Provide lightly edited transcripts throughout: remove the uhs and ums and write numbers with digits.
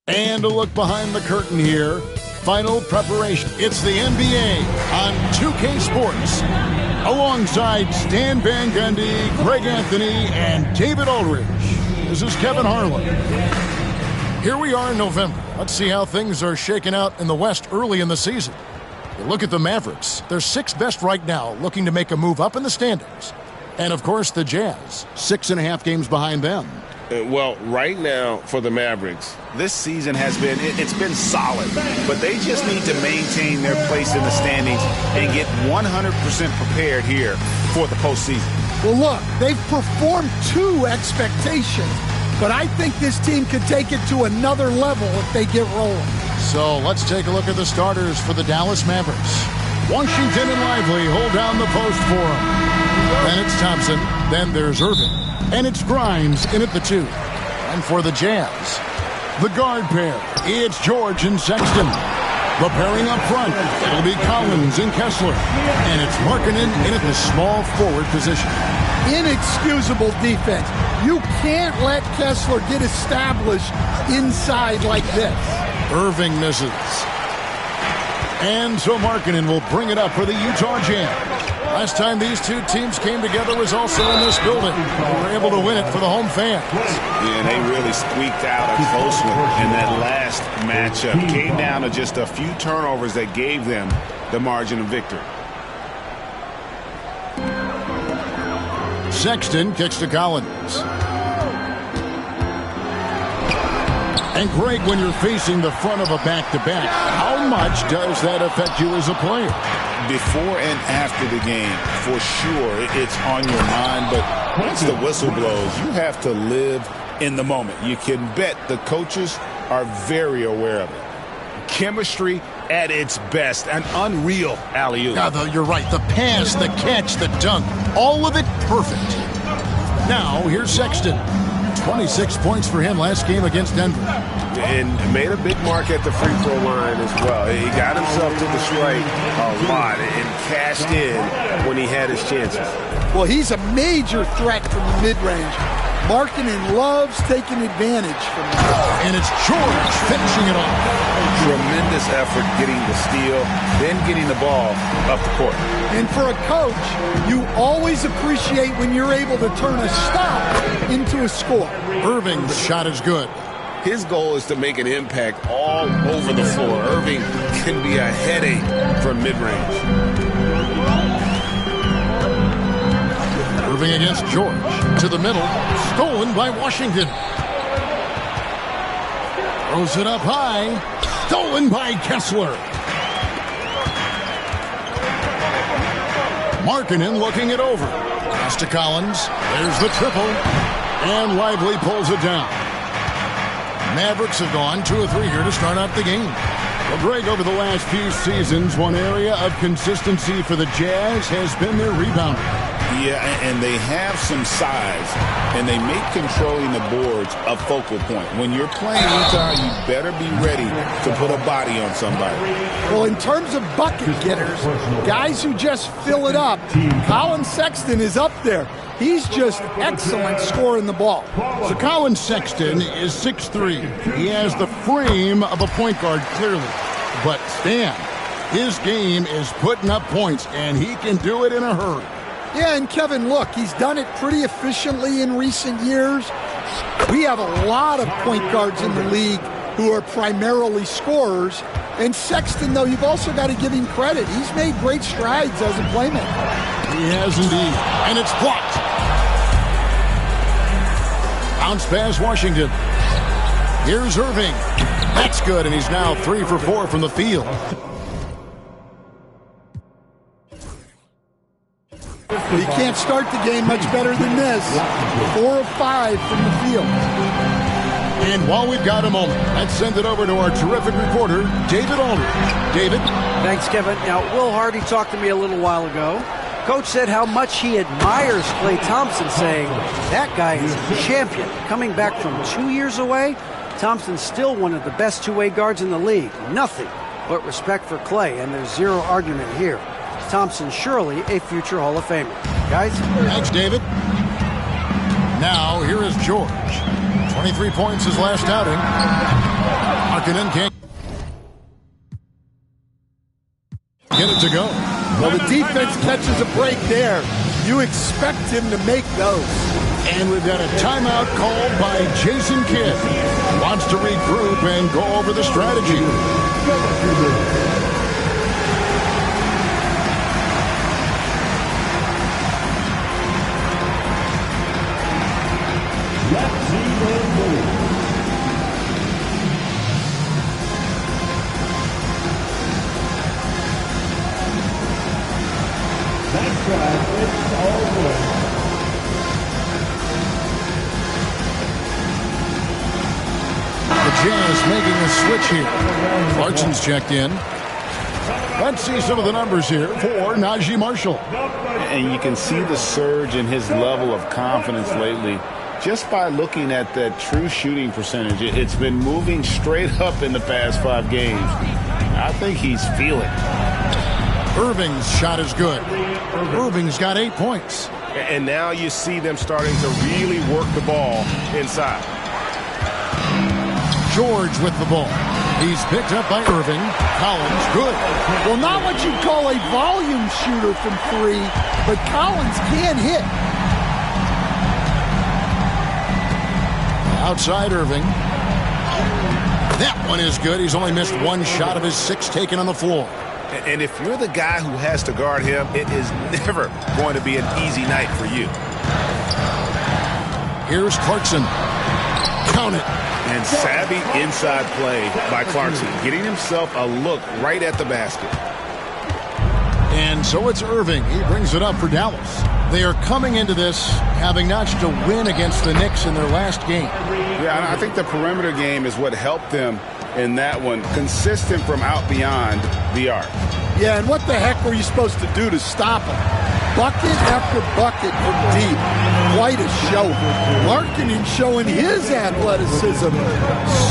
And a look behind the curtain here. Final preparation. It's the NBA on 2K Sports. Alongside Stan Van Gundy, Greg Anthony, and David Aldridge. This is Kevin Harlan. Here we are in November. Let's see how things are shaking out in the West early in the season. You look at the Mavericks. They're sixth best right now, looking to make a move up in the standings. And, of course, the Jazz, 6.5 games behind them. Well, right now for the Mavericks, this season has been, it's been solid, but they just need to maintain their place in the standings and get 100% prepared here for the postseason. Well, look, they've performed to expectations, but I think this team could take it to another level if they get rolling. So let's take a look at the starters for the Dallas Mavericks. Washington and Lively hold down the post for them. Then it's Thompson, then there's Irving. And it's Grimes in at the 2. And for the Jazz, the guard pair, it's George and Sexton. The pairing up front, it'll be Collins and Kessler. And it's Markkanen in at the small forward position. Inexcusable defense. You can't let Kessler get established inside like this. Irving misses. And so Markkanen will bring it up for the Utah Jazz. Last time these two teams came together was also in this building. They were able to win it for the home fans. Yeah, they really squeaked out a close one in that last matchup. Came down to just a few turnovers that gave them the margin of victory. Sexton kicks to Collins. And Greg, when you're facing the front of a back-to-back, how much does that affect you as a player? Before and after the game, for sure, it's on your mind. But once the whistle blows, you have to live in the moment. You can bet the coaches are very aware of it. Chemistry at its best. An unreal alley-oop. Yeah, you're right. The pass, the catch, the dunk, all of it perfect. Now, here's Sexton. 26 points for him last game against Denver. And made a big mark at the free throw line as well. He got himself to the strike a lot and cashed in when he had his chances. Well, he's a major threat from the mid-range. Markkanen loves taking advantage from that. And it's George finishing it off. Tremendous effort getting the steal, then getting the ball up the court. And for a coach, you always appreciate when you're able to turn a stop into a score. Irving's shot is good. His goal is to make an impact all over the floor. Irving can be a headache from mid-range. Irving against George. To the middle. Stolen by Washington. Throws it up high. Stolen by Kessler. Markkanen looking it over. Pass to Collins. There's the triple. And Lively pulls it down. Mavericks have gone 2 or 3 here to start out the game. Well, Greg, over the last few seasons, one area of consistency for the Jazz has been their rebounding. Yeah, and they have some size, and they make controlling the boards a focal point. When you're playing Utah, you better be ready to put a body on somebody. Well, in terms of bucket getters, guys who just fill it up, Colin Sexton is up there. He's just excellent scoring the ball. So Colin Sexton is 6'3". He has the frame of a point guard, clearly. But Stan, his game is putting up points, and he can do it in a hurry. Yeah, and Kevin, look, he's done it pretty efficiently in recent years. We have a lot of point guards in the league who are primarily scorers. And Sexton, though, you've also got to give him credit. He's made great strides as a playmaker. He has indeed. And it's blocked. Bounce pass Washington. Here's Irving. That's good, and he's now 3 for 4 from the field. He can't start the game much better than this. 4 of 5 from the field. And while we've got a moment, let's send it over to our terrific reporter, David Aldridge. David? Thanks, Kevin. Now, Will Hardy talked to me a little while ago. Coach said how much he admires Klay Thompson, saying that guy is a champion. Coming back from 2 years away, Thompson's still one of the best two-way guards in the league. Nothing but respect for Klay, and there's zero argument here. Thompson surely a future Hall of Famer. Guys? Thanks, David. Now, here is George. 23 points his last outing. Markkanen can't get it to go. Well, the defense catches a break there. You expect him to make those. And we've got a timeout called by Jason Kidd. Wants to regroup and go over the strategy. The Jazz making a switch here. Clarkson's checked in. Let's see some of the numbers here for Najee Marshall. And you can see the surge in his level of confidence lately just by looking at that true shooting percentage. It's been moving straight up in the past 5 games. I think he's feeling. Irving's shot is good. Irving's got 8 points. And now you see them starting to really work the ball inside. George with the ball. He's picked up by Irving. Collins, good. Well, not what you'd call a volume shooter from 3, but Collins can hit. Outside Irving. That one is good. He's only missed 1 shot of his 6 taken on the floor. And if you're the guy who has to guard him, it is never going to be an easy night for you. Here's Clarkson. Count it. And savvy inside play by Clarkson, getting himself a look right at the basket. And so it's Irving. He brings it up for Dallas. They are coming into this having notched a win against the Knicks in their last game. Yeah, I think the perimeter game is what helped them in that one. Consistent from out beyond the arc. Yeah, and what the heck were you supposed to do to stop him? Bucket after bucket from deep. Quite a show. Markkanen showing his athleticism,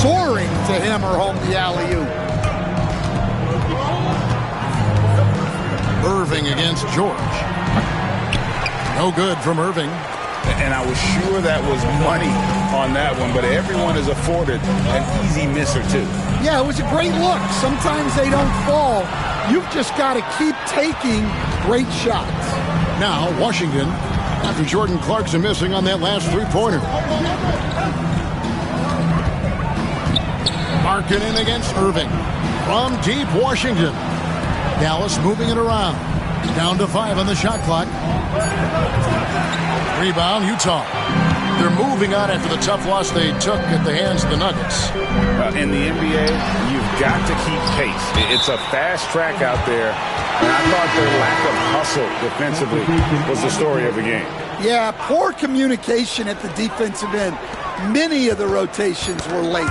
soaring to hammer home the alley-oop. Irving against George. No good from Irving. And I was sure that was money on that one, but everyone is afforded an easy miss or two. Yeah, it was a great look. Sometimes they don't fall. You've just got to keep taking great shots. Now, Washington, after Jordan Clarkson missing on that last 3-pointer. Markkanen against Irving. From deep Washington. Dallas moving it around. Down to 5 on the shot clock. Rebound, Utah. They're moving on after the tough loss they took at the hands of the Nuggets. In the NBA, you've got to keep pace. It's a fast track out there, and I thought their lack of hustle defensively was the story of the game. Yeah, poor communication at the defensive end. Many of the rotations were late.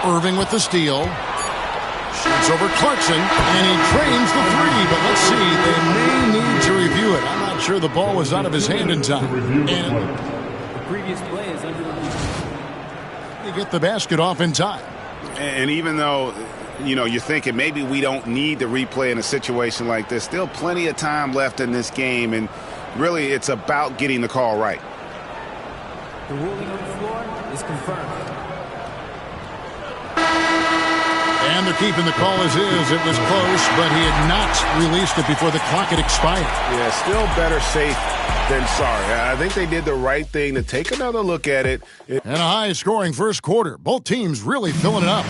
Irving with the steal. Shoots over Clarkson, and he trains the 3, but let's see, they may need to review it. I'm not sure the ball was out of his hand in time. And previous play is under review. They get the basket off in time. And even though, you're thinking maybe we don't need to replay in a situation like this, still plenty of time left in this game, and really it's about getting the call right. The ruling on the floor is confirmed. And they're keeping the call as is. It was close, but he had not released it before the clock had expired. Yeah, still better safe than sorry. I think they did the right thing to take another look at it. And a high-scoring first quarter. Both teams really filling it up.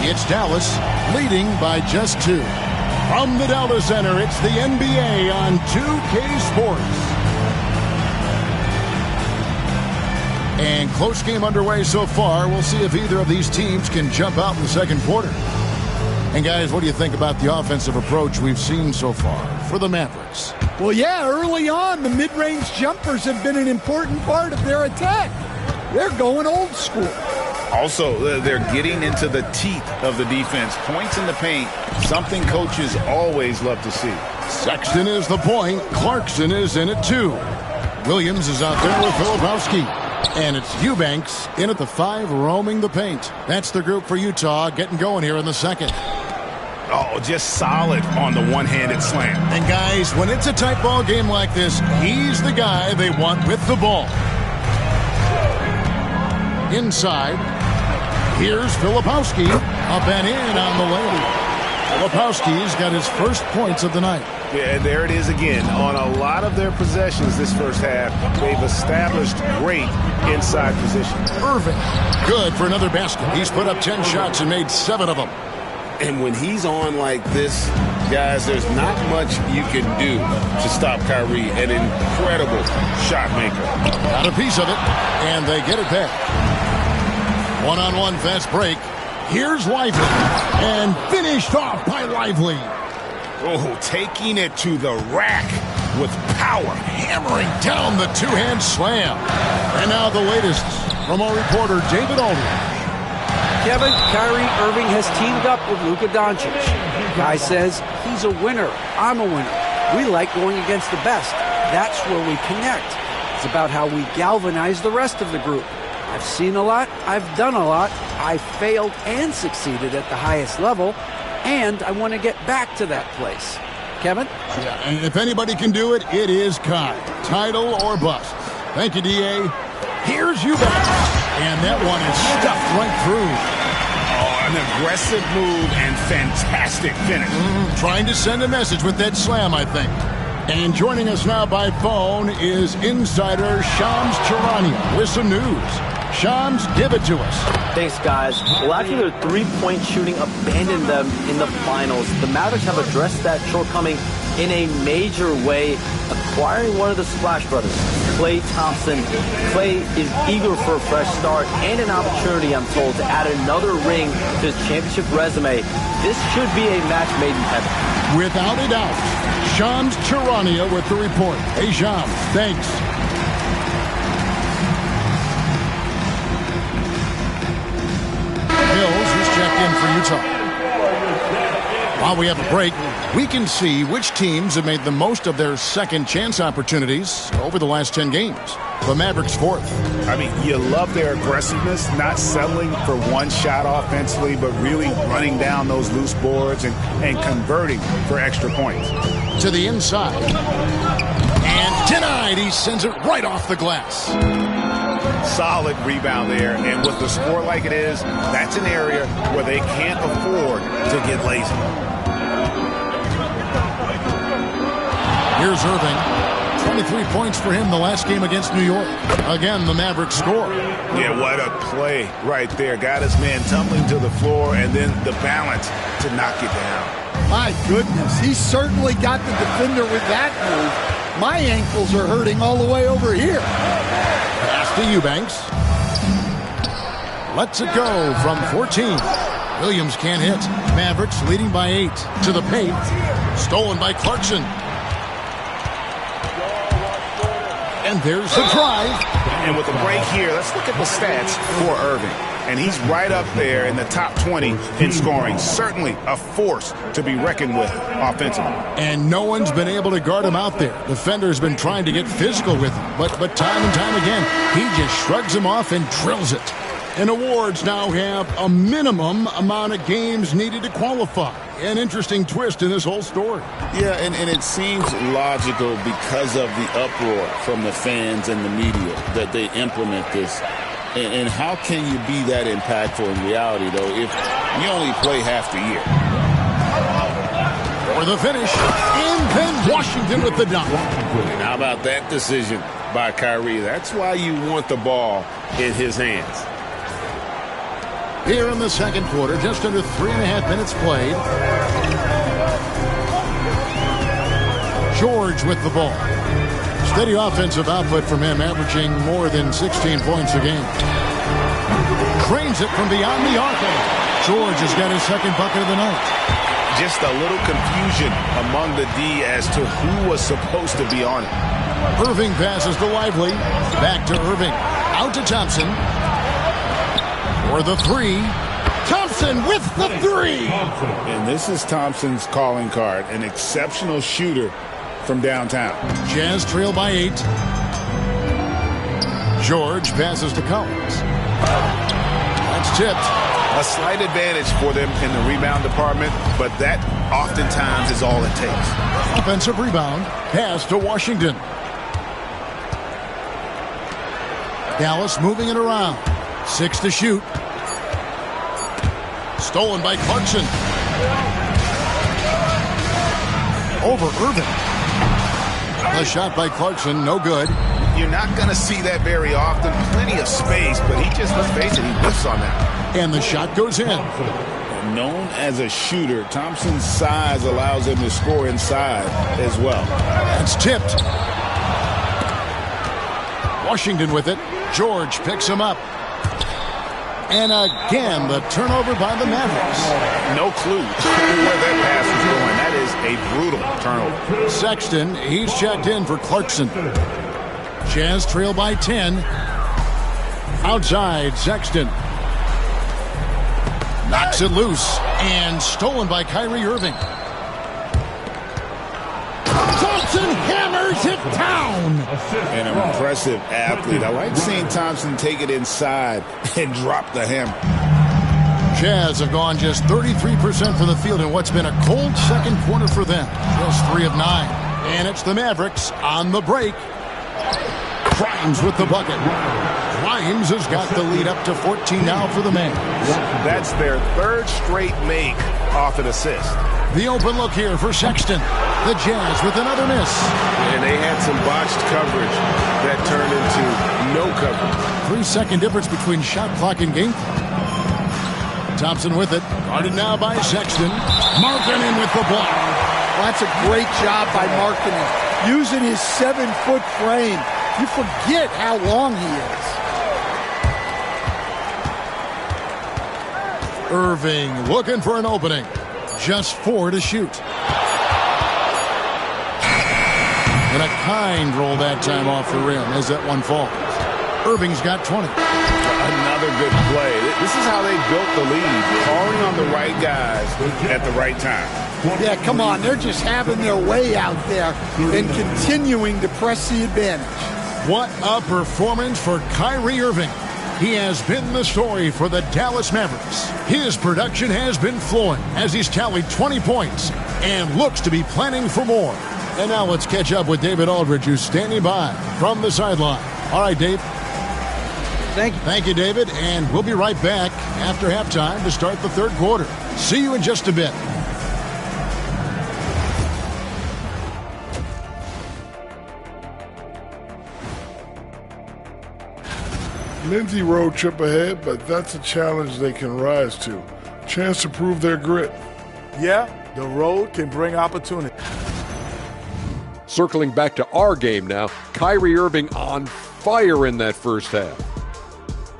It's Dallas leading by just 2. From the Dallas Center, it's the NBA on 2K Sports. And close game underway so far. We'll see if either of these teams can jump out in the second quarter. And guys, what do you think about the offensive approach we've seen so far for the Mavericks? Well, yeah, early on, the mid-range jumpers have been an important part of their attack. They're going old school. Also, they're getting into the teeth of the defense. Points in the paint, something coaches always love to see. Sexton is the point. Clarkson is in it too. Williams is out there with Filipowski. And it's Eubanks in at the 5, roaming the paint. That's the group for Utah getting going here in the second. Oh, just solid on the one-handed slam. And guys, when it's a tight ball game like this, he's the guy they want with the ball. Inside, Here's Filipowski. Up and in on the lay. Filipowski's got his first points of the night. Yeah, and there it is again. On a lot of their possessions this first half, they've established great inside position. Irving, good for another basket. He's put up 10 shots and made 7 of them. And when he's on like this, guys, there's not much you can do to stop Kyrie, an incredible shot maker. Got a piece of it, and they get it back. One-on-one fast break. Here's Lively, and finished off by Lively. Oh, taking it to the rack with power. Hammering down the two-hand slam. And now the latest from our reporter, David Aldridge. Kevin, Kyrie Irving has teamed up with Luka Doncic. Guy says he's a winner. I'm a winner. We like going against the best. That's where we connect. It's about how we galvanize the rest of the group. I've seen a lot. I've done a lot. I failed and succeeded at the highest level, and I want to get back to that place. Kevin? Yeah, and if anybody can do it, it is Kai. Title or bust. Thank you, D.A. Here's Eubanks. And that one is stuffed right through. Oh, an aggressive move and fantastic finish. Trying to send a message with that slam, I think. And joining us now by phone is insider Shams Charania with some news. Shams, give it to us. Thanks, guys. Well, after their three-point shooting abandoned them in the finals, the Mavericks have addressed that shortcoming in a major way, acquiring one of the Splash Brothers, Klay Thompson. Klay is eager for a fresh start and an opportunity, I'm told, to add another ring to his championship resume. This should be a match made in heaven. Without a doubt. Shams Charania with the report. Hey, Shams, thanks. Mills has checked in for Utah. While we have a break, we can see which teams have made the most of their second chance opportunities over the last 10 games. The Mavericks fourth. I mean, you love their aggressiveness, not settling for one shot offensively, but really running down those loose boards and converting for extra points. To the inside. And denied. He sends it right off the glass. Solid rebound there, and with the score like it is, that's an area where they can't afford to get lazy. Here's Irving. 23 points for him the last game against New York. Again, the Mavericks score. Yeah, what a play right there. Got his man tumbling to the floor, and then the balance to knock it down. My goodness, he certainly got the defender with that move. My ankles are hurting all the way over here. Pass to Eubanks. Lets it go from 14. Williams can't hit. Mavericks leading by 8. To the paint. Stolen by Clarkson. And there's the drive. And with the break here, let's look at the stats for Irving. And he's right up there in the top 20 in scoring. Certainly a force to be reckoned with offensively. And no one's been able to guard him out there. Defender's been trying to get physical with him. But time and time again, he just shrugs him off and drills it. And awards now have a minimum amount of games needed to qualify. An interesting twist in this whole story. Yeah, and it seems logical because of the uproar from the fans and the media that they implement this. And how can you be that impactful in reality, though, if you only play half the year? For the finish, and then Washington with the dunk. How about that decision by Kyrie? That's why you want the ball in his hands. Here in the second quarter, just under 3.5 minutes played. George with the ball. Steady offensive output from him, averaging more than 16 points a game. Cranes it from beyond the arc. George has got his second bucket of the night. Just a little confusion among the D as to who was supposed to be on it. Irving passes to Lively. Back to Irving. Out to Thompson. For the three. Thompson with the three. And this is Thompson's calling card. An exceptional shooter from downtown. Jazz trail by 8. George passes to Collins. That's tipped. A slight advantage for them in the rebound department, but that oftentimes is all it takes. Offensive rebound. Pass to Washington. Dallas moving it around. 6 to shoot. Stolen by Clarkson. Over Irving. A shot by Clarkson, no good. You're not going to see that very often. Plenty of space, but he just, let's face it, he whiffs on that. And the shot goes in. Known as a shooter, Thompson's size allows him to score inside as well. That's tipped. Washington with it. George picks him up. And again, the turnover by the Mavericks. No clue where that pass is going. That is a brutal turnover. Sexton, he's checked in for Clarkson. Jazz trail by 10. Outside, Sexton. Knocks it loose. And stolen by Kyrie Irving. Thompson hammers it down. An impressive athlete. I like seeing Thompson take it inside and drop the hammer. Jazz have gone just 33% from the field in what's been a cold second quarter for them. Just 3 of 9. And it's the Mavericks on the break. Grimes with the bucket. Grimes has got the lead up to 14 now for the Mavs. That's their third straight make off an assist. The open look here for Sexton. The Jazz with another miss. And they had some botched coverage that turned into no coverage. 3-second difference between shot clock and game clock. Thompson with it. Guarded now by Sexton. Markkanen with the block. Well, that's a great job by Markkanen. Using his 7-foot frame. You forget how long he is. Irving looking for an opening. Just 4 to shoot. And a kind roll that time off the rim as that one falls. Irving's got 20. Another good play. This is how they built the lead. Calling on the right guys at the right time. Yeah, come on. They're just having their way out there and continuing to press the advantage. What a performance for Kyrie Irving. He has been the story for the Dallas Mavericks. His production has been flowing as he's tallied 20 points and looks to be planning for more. And now let's catch up with David Aldridge, who's standing by from the sideline. All right, Dave. Thank you. Thank you, David. And we'll be right back after halftime to start the third quarter. See you in just a bit. Lindsey road trip ahead, but that's a challenge they can rise to. Chance to prove their grit. Yeah, the road can bring opportunity. Circling back to our game now, Kyrie Irving on fire in that first half.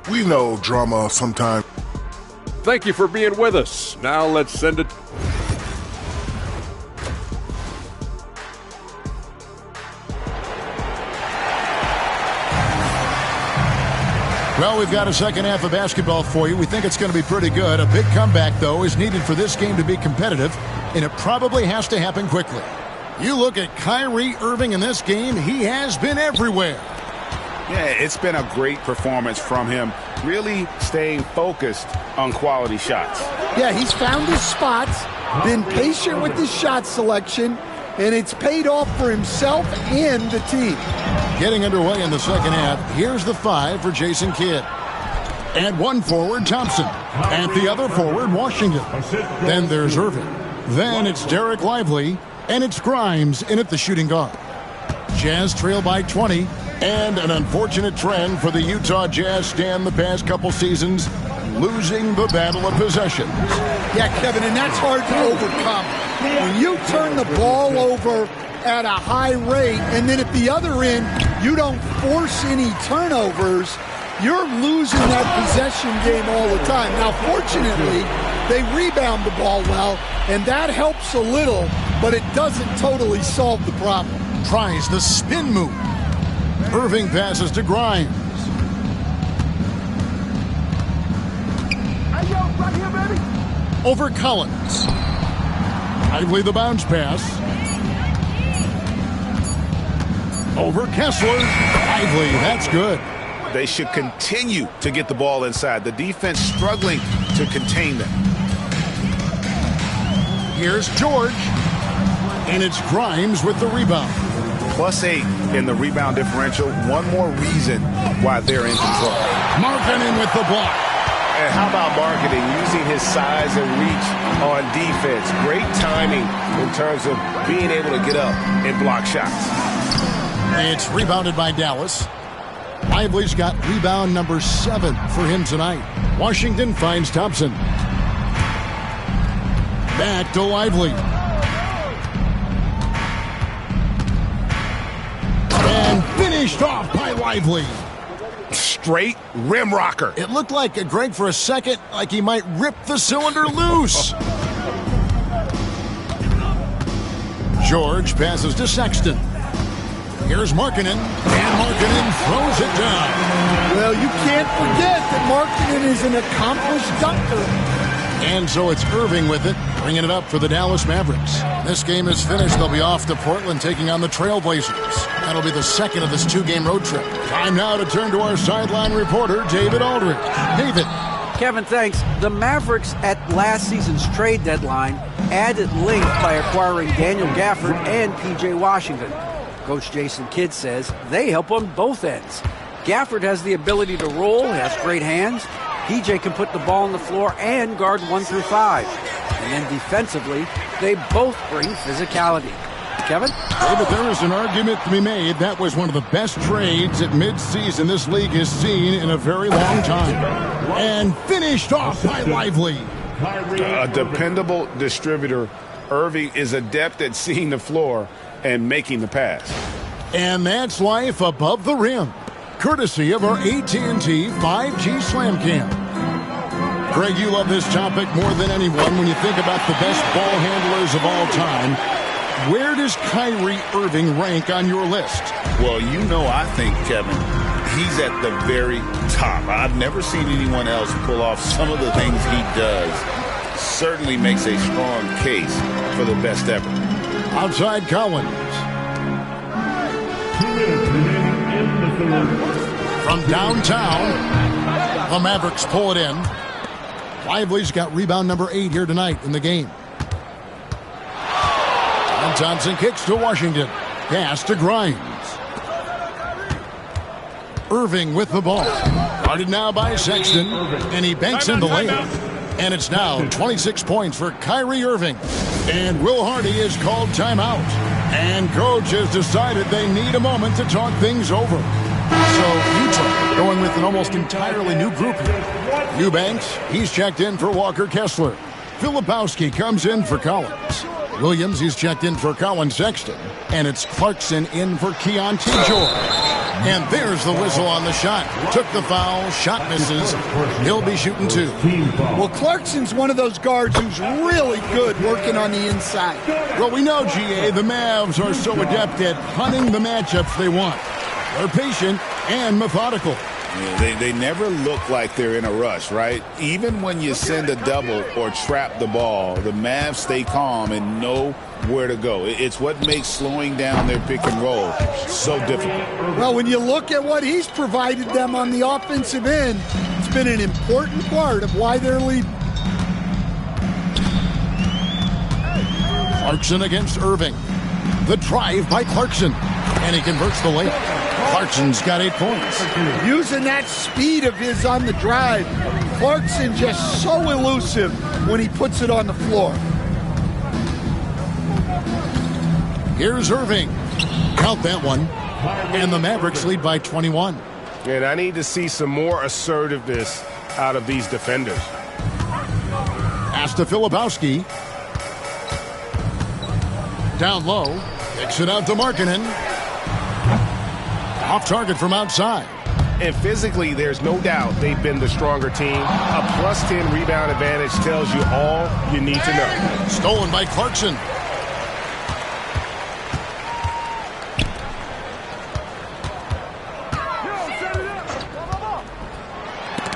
We know drama sometimes. Thank you for being with us. Now let's send it. Well, we've got a second half of basketball for you. We think it's going to be pretty good. A big comeback, though, is needed for this game to be competitive, and it probably has to happen quickly. You look at Kyrie Irving in this game, he has been everywhere. Yeah, it's been a great performance from him, really staying focused on quality shots. Yeah, he's found his spots, been patient with his shot selection, and it's paid off for himself and the team. Getting underway in the second half, here's the 5 for Jason Kidd. And one forward, Thompson. At the other forward, Washington. Then there's Irving. Then it's Derek Lively. And it's Grimes in at the shooting guard. Jazz trail by 20. And an unfortunate trend for the Utah Jazz stand the past couple seasons, losing the battle of possessions. Yeah, Kevin, and that's hard to overcome. When you turn the ball over at a high rate, and then at the other end, you don't force any turnovers, you're losing that possession game all the time. Now, fortunately, they rebound the ball well, and that helps a little, but it doesn't totally solve the problem. Tries the spin move. Irving passes to Grimes. Hey, yo, right here, baby. Over Collins. Lively the bounce pass. Over Kessler. Lively, that's good. They should continue to get the ball inside. The defense struggling to contain them. Here's George. And it's Grimes with the rebound. +8 in the rebound differential. One more reason why they're in control. Markkanen with the block. And how about marketing, using his size and reach on defense? Great timing in terms of being able to get up and block shots. It's rebounded by Dallas. Lively's got rebound number 7 for him tonight. Washington finds Thompson. Back to Lively. And finished off by Lively. Straight rim rocker. It looked like, Greg, for a second, like he might rip the cylinder loose. George passes to Sexton. Here's Markkanen, and Markkanen throws it down. Well, you can't forget that Markkanen is an accomplished dunker. And so it's Irving with it, bringing it up for the Dallas Mavericks. This game is finished. They'll be off to Portland, taking on the Trailblazers. That'll be the second of this 2-game road trip. Time now to turn to our sideline reporter, David Aldridge. David. Kevin, thanks. The Mavericks at last season's trade deadline added length by acquiring Daniel Gafford and P.J. Washington. Coach Jason Kidd says they help on both ends. Gafford has the ability to roll, has great hands. PJ can put the ball on the floor and guard 1 through 5. And then defensively, they both bring physicality. Kevin? David, there is an argument to be made. That was one of the best trades at midseason this league has seen in a very long time. And finished off by Lively. A dependable distributor. Irving is adept at seeing the floor and making the pass. And that's life above the rim, courtesy of our AT&T 5G Slam Cam. Greg, you love this topic more than anyone when you think about the best ball handlers of all time. Where does Kyrie Irving rank on your list? Well, you know, I think, Kevin, he's at the very top. I've never seen anyone else pull off some of the things he does. Certainly makes a strong case for the best ever. Outside Collins. From downtown, the Mavericks pull it in. Lively's got rebound number 8 here tonight in the game. And Thompson kicks to Washington. Pass to Grimes. Irving with the ball. Guarded now by Sexton. And he banks in the layup. And it's now 26 points for Kyrie Irving. And Will Hardy is called timeout. And coach has decided they need a moment to talk things over. So Utah going with an almost entirely new group here. Eubanks, he's checked in for Walker Kessler. Filipowski comes in for Collins. Williams, he's checked in for Colin Sexton. And it's Clarkson in for Keontae George. And there's the whistle on the shot. Took the foul, shot misses. He'll be shooting 2. Well, Clarkson's one of those guards who's really good working on the inside. Well, we know, GA, the Mavs are so adept at hunting the matchups they want. They're patient and methodical. Yeah, they never look like they're in a rush, right? Even when you send a double or trap the ball, the Mavs stay calm and know where to go. It's what makes slowing down their pick and roll so difficult. Well, when you look at what he's provided them on the offensive end, it's been an important part of why they're leading. Clarkson against Irving. The drive by Clarkson. And he converts the layup. Clarkson's got 8 points. Using that speed of his on the drive, Clarkson just so elusive when he puts it on the floor. Here's Irving. Count that one. And the Mavericks lead by 21. And I need to see some more assertiveness out of these defenders. Pass to Filipowski. Down low. Kicks it out to Markkanen. Off target from outside. And physically, there's no doubt they've been the stronger team. A +10 rebound advantage tells you all you need to know. Stolen by Clarkson.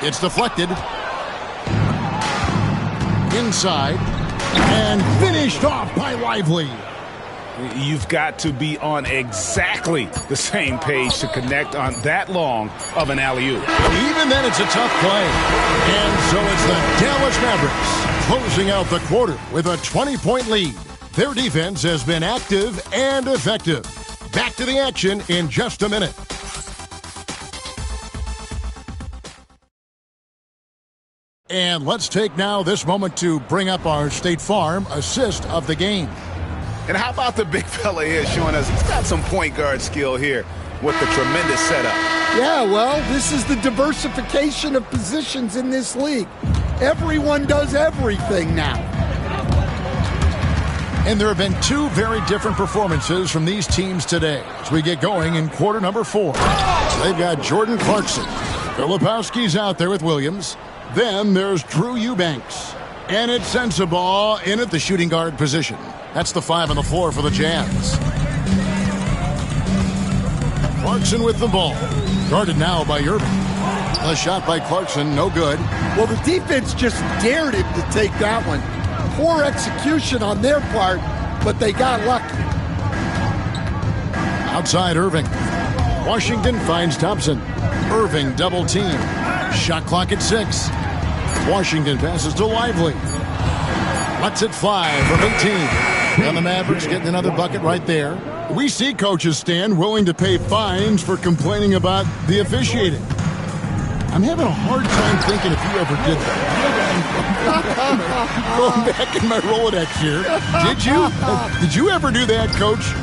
It's deflected. Inside. And finished off by Lively. You've got to be on exactly the same page to connect on that long of an alley-oop. Even then, it's a tough play. And so it's the Dallas Mavericks closing out the quarter with a 20-point lead. Their defense has been active and effective. Back to the action in just a minute. And let's take now this moment to bring up our State Farm assist of the game. And how about the big fella here showing us he's got some point guard skill here with the tremendous setup. Yeah, well, this is the diversification of positions in this league. Everyone does everything now. And there have been two very different performances from these teams today as we get going in quarter number 4. They've got Jordan Clarkson. Filipowski's out there with Williams. Then there's Drew Eubanks. And it's Sensabaugh in at the shooting guard position. That's the 5 on the floor for the Jazz. Clarkson with the ball. Guarded now by Irving. A shot by Clarkson, no good. Well, the defense just dared him to take that one. Poor execution on their part, but they got lucky. Outside Irving. Washington finds Thompson. Irving double team. Shot clock at 6. Washington passes to Lively. Lets it fly from 18. And the Mavericks getting another bucket right there. We see coaches stand willing to pay fines for complaining about the officiating. I'm having a hard time thinking if you ever did that. Going back in my Rolodex here. Did you ever do that, Coach?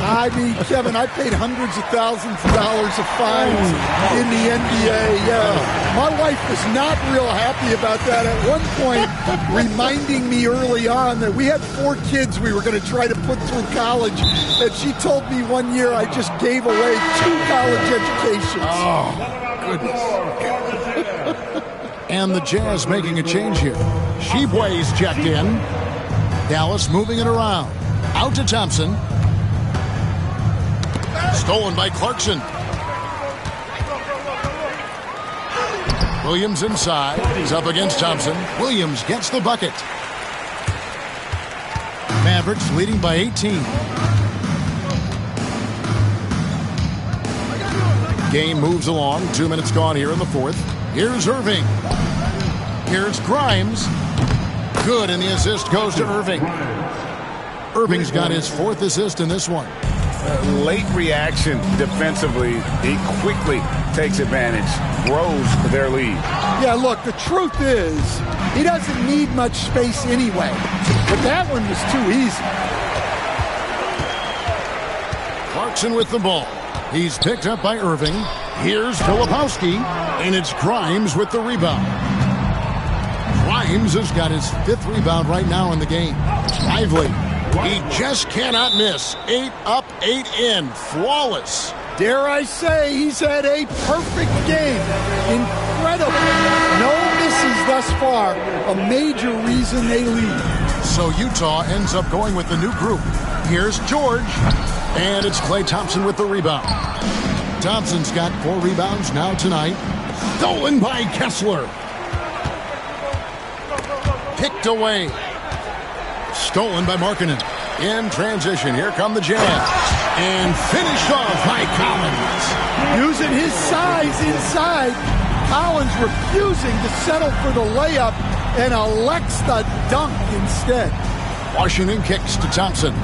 I mean, Kevin, I paid hundreds of thousands of dollars of fines in the NBA. Yeah, my wife was not real happy about that at one point, reminding me early on that we had 4 kids we were going to try to put through college. And she told me one year I just gave away 2 college educations. Oh, goodness. And the Jazz making a change here. Sheboy's checked in. Dallas moving it around. Out to Thompson. Stolen by Clarkson. Williams inside. He's up against Thompson. Williams gets the bucket. Mavericks leading by 18. Game moves along. 2 minutes gone here in the 4th. Here's Irving. Here's Grimes. Good, and the assist goes to Irving. Irving's got his 4th assist in this one. Late reaction defensively. He quickly takes advantage, grows their lead. Yeah, look, the truth is, he doesn't need much space anyway. But that one was too easy. Clarkson with the ball. He's picked up by Irving. Here's Filipowski, and it's Grimes with the rebound. Grimes has got his 5th rebound right now in the game. Lively. He just cannot miss. 8 up, 8 in. Flawless. Dare I say he's had a perfect game. Incredible. No misses thus far. A major reason they lead. So Utah ends up going with the new group. Here's George. And it's Klay Thompson with the rebound. Thompson's got 4 rebounds now tonight. Stolen by Kessler. Picked away. Stolen by Markkanen. In transition, here come the Jazz. And finished off by Collins. Using his size inside. Collins refusing to settle for the layup and elects the dunk instead. Washington kicks to Thompson.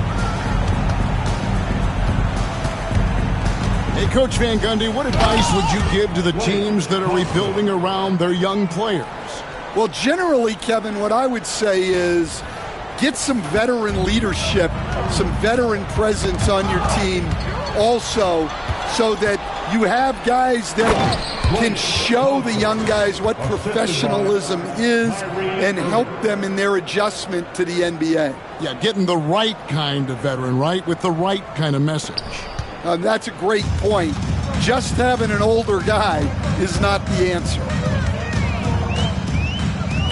Hey, Coach Van Gundy, what advice would you give to the teams that are rebuilding around their young players? Well, generally, Kevin, what I would say is get some veteran leadership, some veteran presence on your team also, so that you have guys that can show the young guys what professionalism is and help them in their adjustment to the NBA. Yeah, getting the right kind of veteran, right, with the right kind of message. That's a great point. Just having an older guy is not the answer.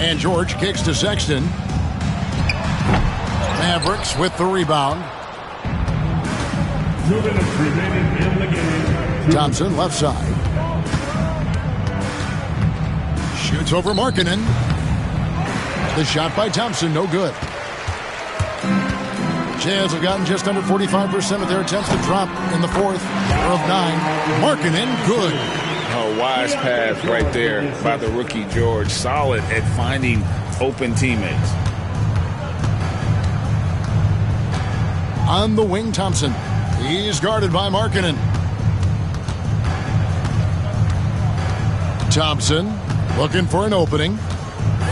And George kicks to Sexton. Mavericks with the rebound. 2 minutes remaining in the game. Thompson left side. Shoots over Markkanen. The shot by Thompson, no good. Jazz have gotten just under 45% of their attempts to drop in the 4th of 9. Markkanen, good. A wise pass right there by the rookie George. Solid at finding open teammates. On the wing, Thompson. He's guarded by Markkanen. Thompson looking for an opening.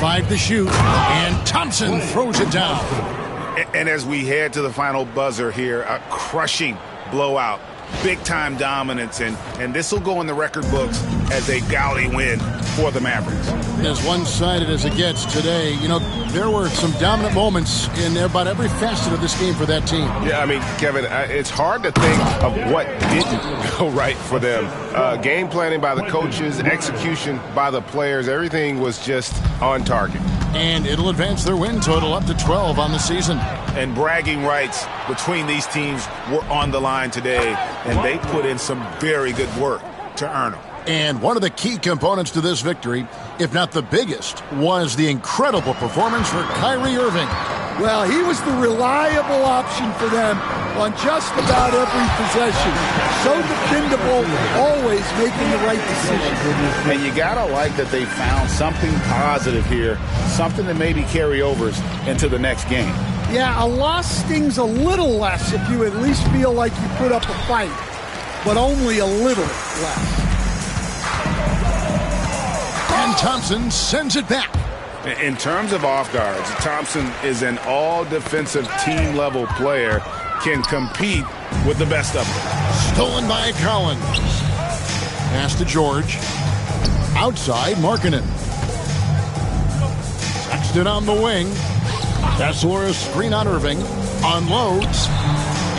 5 to shoot, and Thompson throws it down. And as we head to the final buzzer here, a crushing blowout, big-time dominance, and this will go in the record books as a gaudy win for the Mavericks. As one-sided as it gets today, you know, there were some dominant moments in about every facet of this game for that team. Yeah, I mean, Kevin, it's hard to think of what didn't go right for them. Game planning by the coaches, execution by the players, everything was just on target. And it'll advance their win total up to 12 on the season. And bragging rights between these teams were on the line today, and they put in some very good work to earn them. And one of the key components to this victory, if not the biggest, was the incredible performance for Kyrie Irving. Well, he was the reliable option for them on just about every possession. So dependable, always making the right decision. And you got to like that they found something positive here, something that maybe carry overs into the next game. Yeah, a loss stings a little less if you at least feel like you put up a fight, but only a little less. And Thompson sends it back. In terms of off guards, Thompson is an all-defensive team-level player, can compete with the best of them. Stolen by Collins. Pass to George. Outside, Markkanen. Sexton on the wing. Kessler a screen on Irving. Unloads.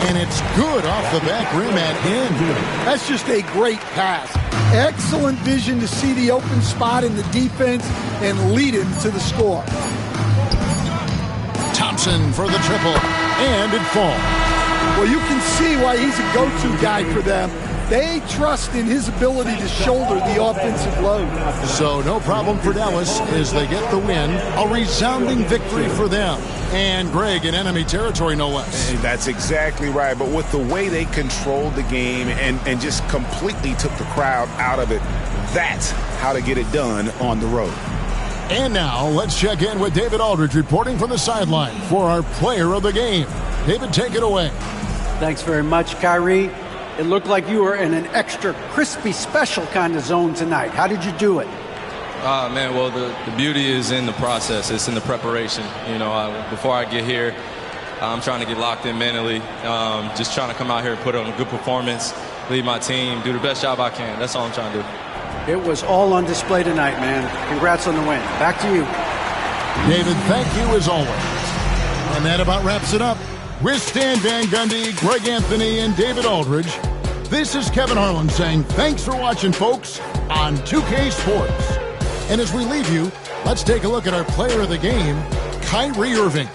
And it's good off the back rim and in. That's just a great pass. Excellent vision to see the open spot in the defense and lead him to the score. Thompson for the triple. And it falls. Well, you can see why he's a go-to guy for them. They trust in his ability to shoulder the offensive load. So no problem for Dallas as they get the win. A resounding victory for them. And Greg in enemy territory, no less. And that's exactly right. But with the way they controlled the game and just completely took the crowd out of it, that's how to get it done on the road. And now let's check in with David Aldridge reporting from the sideline for our player of the game. David, take it away. Thanks very much, Kyrie. It looked like you were in an extra crispy special kind of zone tonight. How did you do it? Man, well, the beauty is in the process. It's in the preparation. You know, before I get here, I'm trying to get locked in mentally, just trying to come out here and put on a good performance, lead my team, do the best job I can. That's all I'm trying to do. It was all on display tonight, man. Congrats on the win. Back to you. David, thank you as always. And that about wraps it up. With Stan Van Gundy, Greg Anthony, and David Aldridge, this is Kevin Harlan saying thanks for watching, folks, on 2K Sports. And as we leave you, let's take a look at our player of the game, Kyrie Irving.